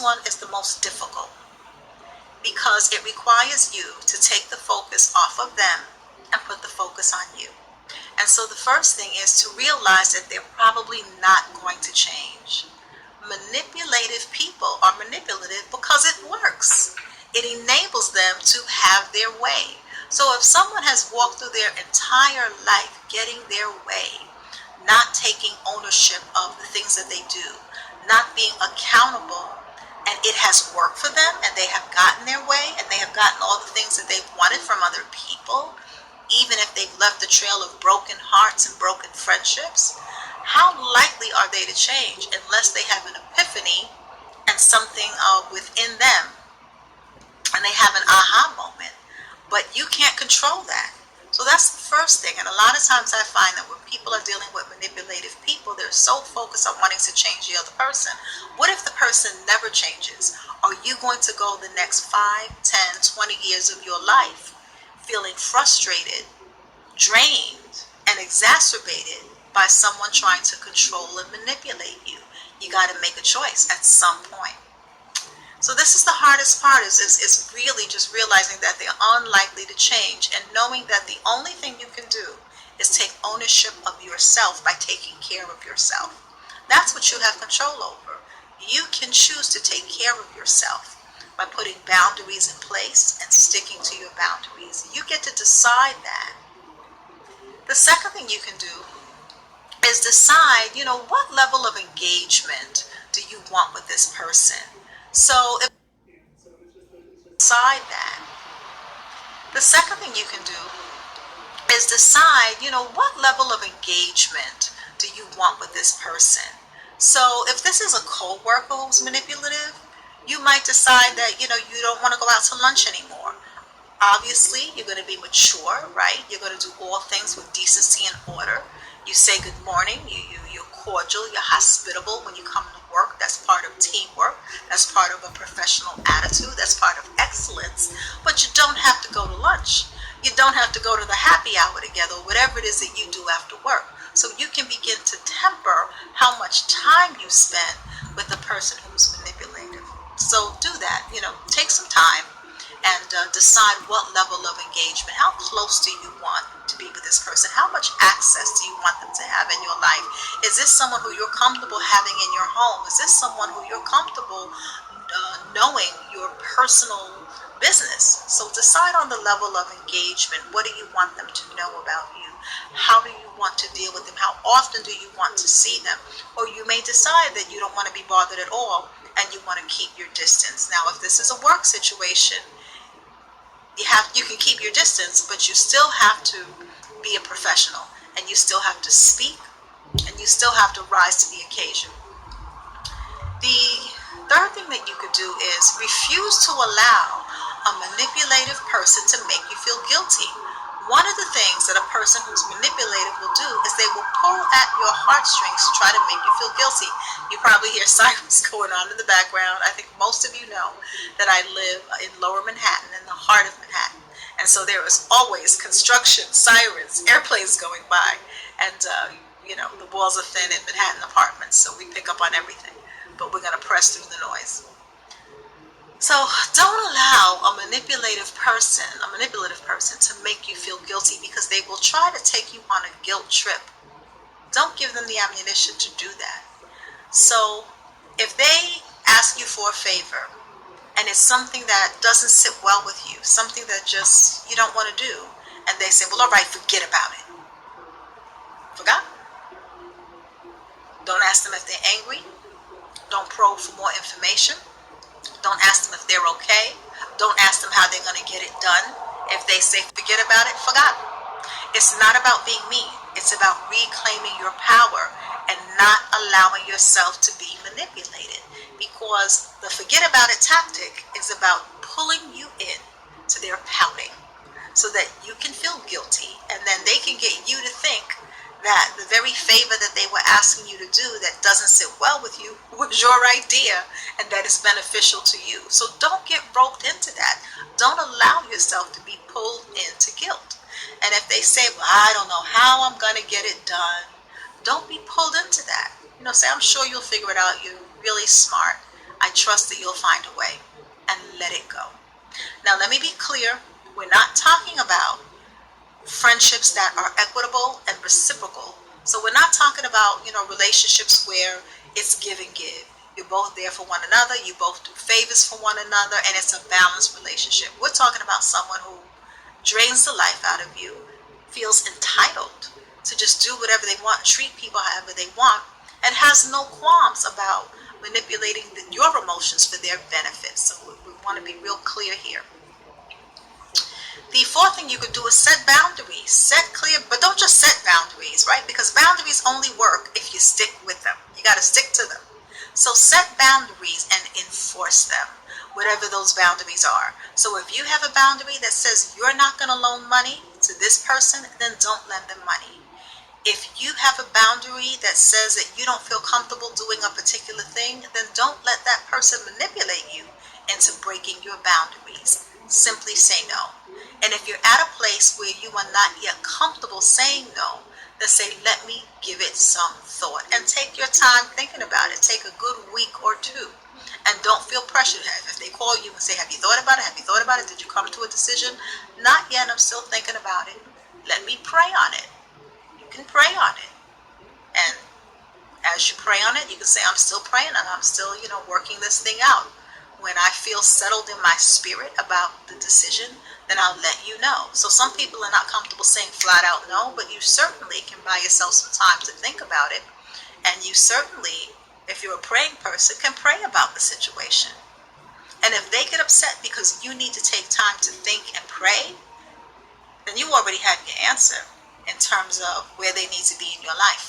one is the most difficult because it requires you to take the focus off of them and put the focus on you. And so the first thing is to realize that they're probably not going to change. Manipulative people are manipulative because it works. It enables them to have their way. So if someone has walked through their entire life getting their way, not taking ownership of the things that they do, not being accountable, and it has worked for them and they have gotten their way and they have gotten all the things that they've wanted from other people, even if they've left a trail of broken hearts and broken friendships, how likely are they to change unless they have an epiphany and something within them and they have an aha moment? But you can't control that. So that's the first thing. And a lot of times I find that when people are dealing with manipulative people, they're so focused on wanting to change the other person. What if the person never changes? Are you going to go the next 5, 10, 20 years of your life feeling frustrated, drained, and exacerbated by someone trying to control and manipulate you? You got to make a choice at some point. So this is the hardest part, is really just realizing that they're unlikely to change and knowing that the only thing you can do is take ownership of yourself by taking care of yourself. That's what you have control over. You can choose to take care of yourself by putting boundaries in place and sticking to your boundaries. You get to decide that. The second thing you can do is decide, what level of engagement do you want with this person? So if you decide that, the second thing you can do is decide, what level of engagement do you want with this person? So if this is a co-worker who's manipulative, you might decide that, you don't want to go out to lunch anymore. Obviously, you're going to be mature, right? You're going to do all things with decency and order. You say good morning, you're cordial, you're hospitable when you come to work. That's part of teamwork. That's part of a professional attitude. That's part of excellence. But you don't have to go to lunch. You don't have to go to the happy hour together, or whatever it is that you do after work. So you can begin to temper how much time you spend with the person who's manipulative. So do that, take some time and decide what level of engagement, how close do you want to be with this person? How much access do you want them to have in your life? Is this someone who you're comfortable having in your home? Is this someone who you're comfortable knowing your personal business? So decide on the level of engagement. What do you want them to know about you? How do you want to deal with them? How often do you want to see them? Or you may decide that you don't want to be bothered at all and you want to keep your distance. Now, if this is a work situation, you can keep your distance, but you still have to be a professional, and you still have to speak, and you still have to rise to the occasion. The third thing that you could do is refuse to allow a manipulative person to make you feel guilty. One of the things that a person who's manipulative will do is they will pull at your heartstrings to try to make you feel guilty. You probably hear sirens going on in the background. I think most of you know that I live in Lower Manhattan, in the heart of Manhattan. And so there is always construction, sirens, airplanes going by. And, the walls are thin in Manhattan apartments, so we pick up on everything. But we're going to press through the noise. So don't allow a manipulative person to make you feel guilty, because they will try to take you on a guilt trip. Don't give them the ammunition to do that. So if they ask you for a favor and it's something that doesn't sit well with you, something that just you don't want to do, and they say, well, all right, forget about it. Forgot? Don't ask them if they're angry. Don't probe for more information. Don't ask them if they're okay. Don't ask them how they're going to get it done. If they say forget about it, forgot. It's not about being mean. It's about reclaiming your power and not allowing yourself to be manipulated. Because the forget about it tactic is about pulling you in to their pouting so that you can feel guilty, and then they can get you to think that the very favor that they were asking you to do that doesn't sit well with you was your idea and that is beneficial to you. So don't get roped into that. Don't allow yourself to be pulled into guilt. And if they say, well, I don't know how I'm going to get it done, don't be pulled into that. Say, I'm sure you'll figure it out. You're really smart. I trust that you'll find a way, and let it go. Now, let me be clear. We're not talking about friendships that are equitable and reciprocal. So we're not talking about, relationships where it's give and give. You're both there for one another, you both do favors for one another, and it's a balanced relationship. We're talking about someone who drains the life out of you, feels entitled to just do whatever they want, treat people however they want, and has no qualms about manipulating your emotions for their benefit. So we want to be real clear here. The fourth thing you could do is set boundaries. Set clear, but don't just set boundaries, right? Because boundaries only work if you stick with them. You got to stick to them. So set boundaries and enforce them, whatever those boundaries are. So if you have a boundary that says you're not going to loan money to this person, then don't lend them money. If you have a boundary that says that you don't feel comfortable doing a particular thing, then don't let that person manipulate you into breaking your boundaries. Simply say no. And if you're at a place where you are not yet comfortable saying no, then say, let me give it some thought. And take your time thinking about it. Take a good week or two. And don't feel pressured. If they call you and say, have you thought about it? Have you thought about it? Did you come to a decision? Not yet. I'm still thinking about it. Let me pray on it. You can pray on it. And as you pray on it, you can say, I'm still praying and I'm still, working this thing out. When I feel settled in my spirit about the decision, then I'll let you know. So some people are not comfortable saying flat out no, but you certainly can buy yourself some time to think about it. And you certainly, if you're a praying person, can pray about the situation. And if they get upset because you need to take time to think and pray, then you already have your answer in terms of where they need to be in your life.